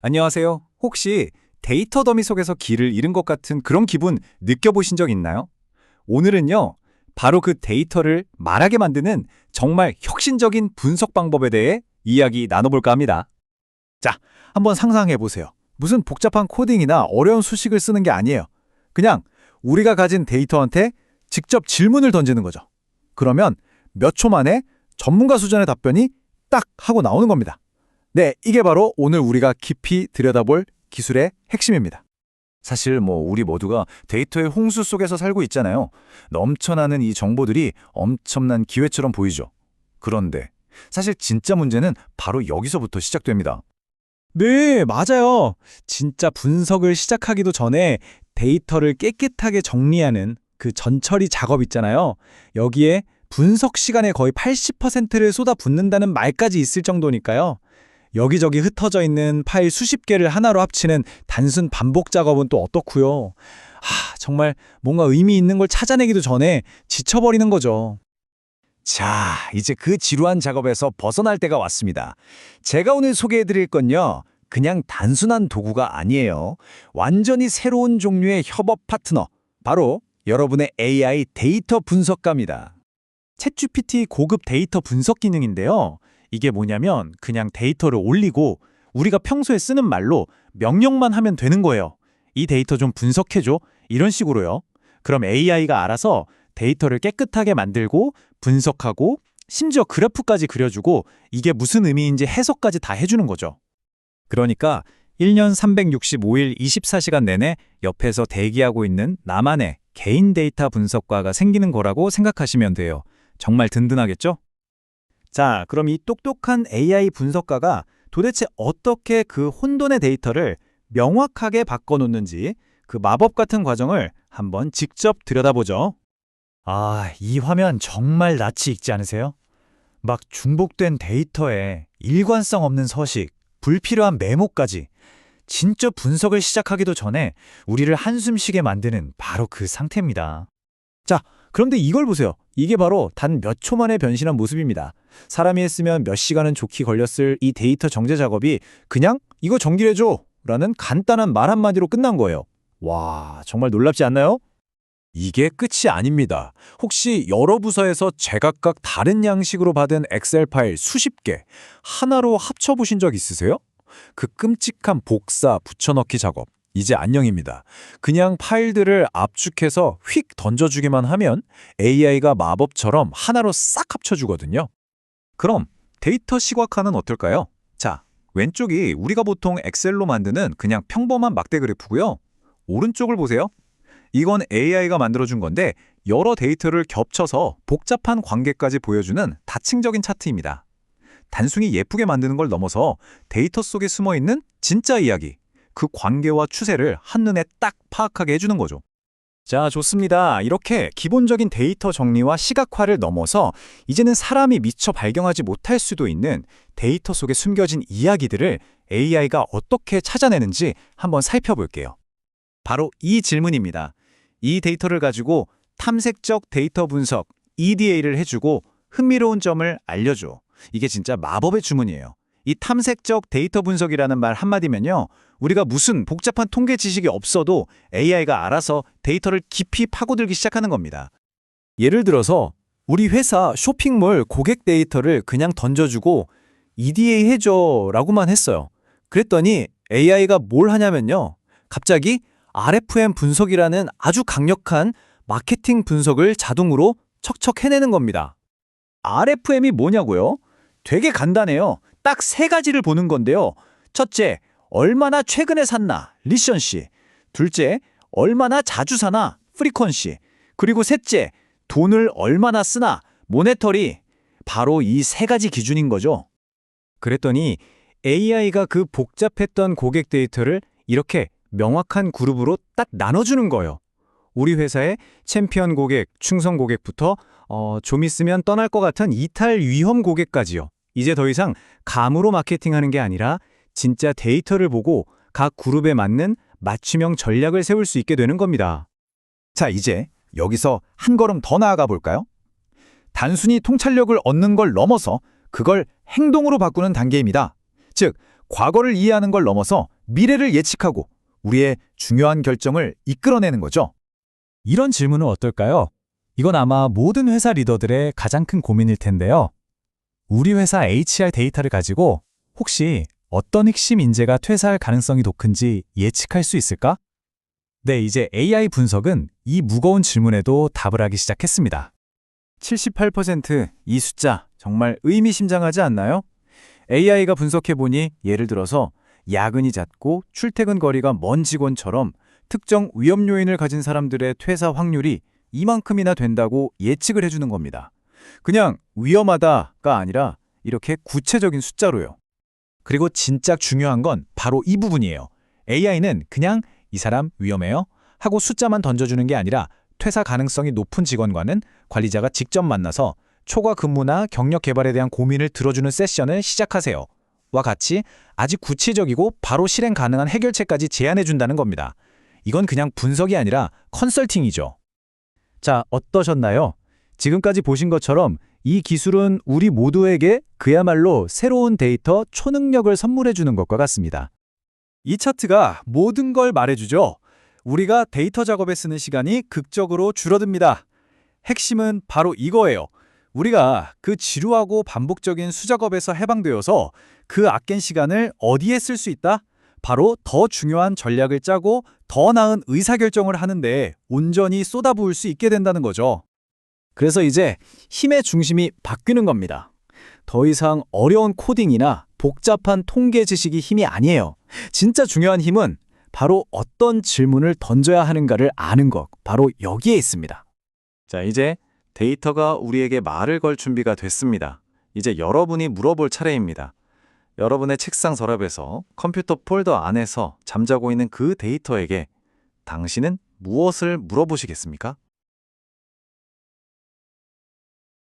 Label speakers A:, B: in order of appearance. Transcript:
A: 안녕하세요. 혹시 데이터 더미 속에서 길을 잃은 것 같은 그런 기분 느껴보신 적 있나요? 오늘은요, 바로 그 데이터를 말하게 만드는 정말 혁신적인 분석 방법에 대해 이야기 나눠볼까 합니다.
B: 자, 한번 상상해 보세요. 무슨 복잡한 코딩이나 어려운 수식을 쓰는 게 아니에요. 그냥 우리가 가진 데이터한테 직접 질문을 던지는 거죠. 그러면 몇 초 만에 전문가 수준의 답변이 딱 하고 나오는 겁니다. 네, 이게 바로 오늘 우리가 깊이 들여다볼 기술의 핵심입니다.
C: 사실 우리 모두가 데이터의 홍수 속에서 살고 있잖아요. 넘쳐나는 이 정보들이 엄청난 기회처럼 보이죠. 그런데 사실 진짜 문제는 바로 여기서부터 시작됩니다.
B: 네, 맞아요. 진짜 분석을 시작하기도 전에 데이터를 깨끗하게 정리하는 그 전처리 작업 있잖아요. 여기에 분석 시간의 거의 80%를 쏟아붓는다는 말까지 있을 정도니까요. 여기저기 흩어져 있는 파일 수십 개를 하나로 합치는 단순 반복 작업은 또 어떻고요. 정말 뭔가 의미 있는 걸 찾아내기도 전에 지쳐버리는 거죠.
C: 자, 이제 그 지루한 작업에서 벗어날 때가 왔습니다. 제가 오늘 소개해드릴 건요, 그냥 단순한 도구가 아니에요. 완전히 새로운 종류의 협업 파트너, 바로 여러분의 AI 데이터 분석가입니다.
B: 챗GPT 고급 데이터 분석 기능인데요. 이게 뭐냐면 그냥 데이터를 올리고 우리가 평소에 쓰는 말로 명령만 하면 되는 거예요. 이 데이터 좀 분석해줘. 이런 식으로요. 그럼 AI가 알아서 데이터를 깨끗하게 만들고 분석하고 심지어 그래프까지 그려주고 이게 무슨 의미인지 해석까지 다 해주는 거죠.
A: 그러니까 1년 365일 24시간 내내 옆에서 대기하고 있는 나만의 개인 데이터 분석과가 생기는 거라고 생각하시면 돼요. 정말 든든하겠죠? 자, 그럼 이 똑똑한 AI 분석가가 도대체 어떻게 그 혼돈의 데이터를 명확하게 바꿔놓는지 그 마법 같은 과정을 한번 직접 들여다보죠.
C: 이 화면 정말 낯이 익지 않으세요? 막 중복된 데이터에 일관성 없는 서식, 불필요한 메모까지 진짜 분석을 시작하기도 전에 우리를 한숨 쉬게 만드는 바로 그 상태입니다.
B: 그런데 이걸 보세요. 이게 바로 단 몇 초 만에 변신한 모습입니다. 사람이 했으면 몇 시간은 좋게 걸렸을 이 데이터 정제 작업이 그냥 이거 정리해줘 라는 간단한 말 한마디로 끝난 거예요. 와, 정말 놀랍지 않나요?
C: 이게 끝이 아닙니다. 혹시 여러 부서에서 제각각 다른 양식으로 받은 엑셀 파일 수십 개 하나로 합쳐보신 적 있으세요? 그 끔찍한 복사, 붙여넣기 작업. 이제 안녕입니다. 그냥 파일들을 압축해서 휙 던져주기만 하면 AI가 마법처럼 하나로 싹 합쳐주거든요.
A: 그럼 데이터 시각화는 어떨까요? 자, 왼쪽이 우리가 보통 엑셀로 만드는 그냥 평범한 막대 그래프고요. 오른쪽을 보세요. 이건 AI가 만들어준 건데 여러 데이터를 겹쳐서 복잡한 관계까지 보여주는 다층적인 차트입니다. 단순히 예쁘게 만드는 걸 넘어서 데이터 속에 숨어있는 진짜 이야기, 그 관계와 추세를 한눈에 딱 파악하게 해주는 거죠. 자, 좋습니다. 이렇게 기본적인 데이터 정리와 시각화를 넘어서 이제는 사람이 미처 발견하지 못할 수도 있는 데이터 속에 숨겨진 이야기들을 AI가 어떻게 찾아내는지 한번 살펴볼게요. 바로 이 질문입니다. 이 데이터를 가지고 탐색적 데이터 분석, EDA를 해주고 흥미로운 점을 알려줘. 이게 진짜 마법의 주문이에요. 이 탐색적 데이터 분석이라는 말 한마디면요, 우리가 무슨 복잡한 통계 지식이 없어도 AI가 알아서 데이터를 깊이 파고들기 시작하는 겁니다.
B: 예를 들어서 우리 회사 쇼핑몰 고객 데이터를 그냥 던져주고 EDA 해줘 라고만 했어요. 그랬더니 AI가 뭘 하냐면요. 갑자기 RFM 분석이라는 아주 강력한 마케팅 분석을 자동으로 척척 해내는 겁니다. RFM이 뭐냐고요? 되게 간단해요. 딱 세 가지를 보는 건데요. 첫째, 얼마나 최근에 샀나, 리션시. 둘째, 얼마나 자주 사나, 프리퀀시. 그리고 셋째, 돈을 얼마나 쓰나, 모네터리. 바로 이 세 가지 기준인 거죠. 그랬더니 AI가 그 복잡했던 고객 데이터를 이렇게 명확한 그룹으로 딱 나눠주는 거예요. 우리 회사의 챔피언 고객, 충성 고객부터 좀 있으면 떠날 것 같은 이탈 위험 고객까지요. 이제 더 이상 감으로 마케팅하는 게 아니라 진짜 데이터를 보고 각 그룹에 맞는 맞춤형 전략을 세울 수 있게 되는 겁니다.
C: 자, 이제 여기서 한 걸음 더 나아가 볼까요? 단순히 통찰력을 얻는 걸 넘어서 그걸 행동으로 바꾸는 단계입니다. 즉,
A: 과거를 이해하는 걸 넘어서 미래를 예측하고 우리의 중요한 결정을 이끌어내는 거죠.
C: 이런 질문은 어떨까요? 이건 아마 모든 회사 리더들의 가장 큰 고민일 텐데요. 우리 회사 HR 데이터를 가지고 혹시 어떤 핵심 인재가 퇴사할 가능성이 높은지 예측할 수 있을까? 네, 이제 AI 분석은 이 무거운 질문에도 답을 하기 시작했습니다.
B: 78%, 이 숫자 정말 의미심장하지 않나요? AI가 분석해보니 예를 들어서 야근이 잦고 출퇴근 거리가 먼 직원처럼 특정 위험 요인을 가진 사람들의 퇴사 확률이 이만큼이나 된다고 예측을 해주는 겁니다. 그냥 위험하다가 아니라 이렇게 구체적인 숫자로요.
A: 그리고 진짜 중요한 건 바로 이 부분이에요. AI는 그냥 이 사람 위험해요 하고 숫자만 던져주는 게 아니라 퇴사 가능성이 높은 직원과는 관리자가 직접 만나서 초과 근무나 경력 개발에 대한 고민을 들어주는 세션을 시작하세요. 와 같이 아주 구체적이고 바로 실행 가능한 해결책까지 제안해준다는 겁니다. 이건 그냥 분석이 아니라 컨설팅이죠.
B: 자, 어떠셨나요? 지금까지 보신 것처럼 이 기술은 우리 모두에게 그야말로 새로운 데이터 초능력을 선물해주는 것과 같습니다. 이 차트가 모든 걸 말해주죠. 우리가 데이터 작업에 쓰는 시간이 극적으로 줄어듭니다. 핵심은 바로 이거예요. 우리가 그 지루하고 반복적인 수작업에서 해방되어서 그 아낀 시간을 어디에 쓸 수 있다? 바로 더 중요한 전략을 짜고 더 나은 의사결정을 하는데 온전히 쏟아부을 수 있게 된다는 거죠. 그래서 이제 힘의 중심이 바뀌는 겁니다. 더 이상 어려운 코딩이나 복잡한 통계 지식이 힘이 아니에요. 진짜 중요한 힘은 바로 어떤 질문을 던져야 하는가를 아는 것, 바로 여기에 있습니다.
D: 자, 이제 데이터가 우리에게 말을 걸 준비가 됐습니다. 이제 여러분이 물어볼 차례입니다. 여러분의 책상 서랍에서 컴퓨터 폴더 안에서 잠자고 있는 그 데이터에게 당신은 무엇을 물어보시겠습니까?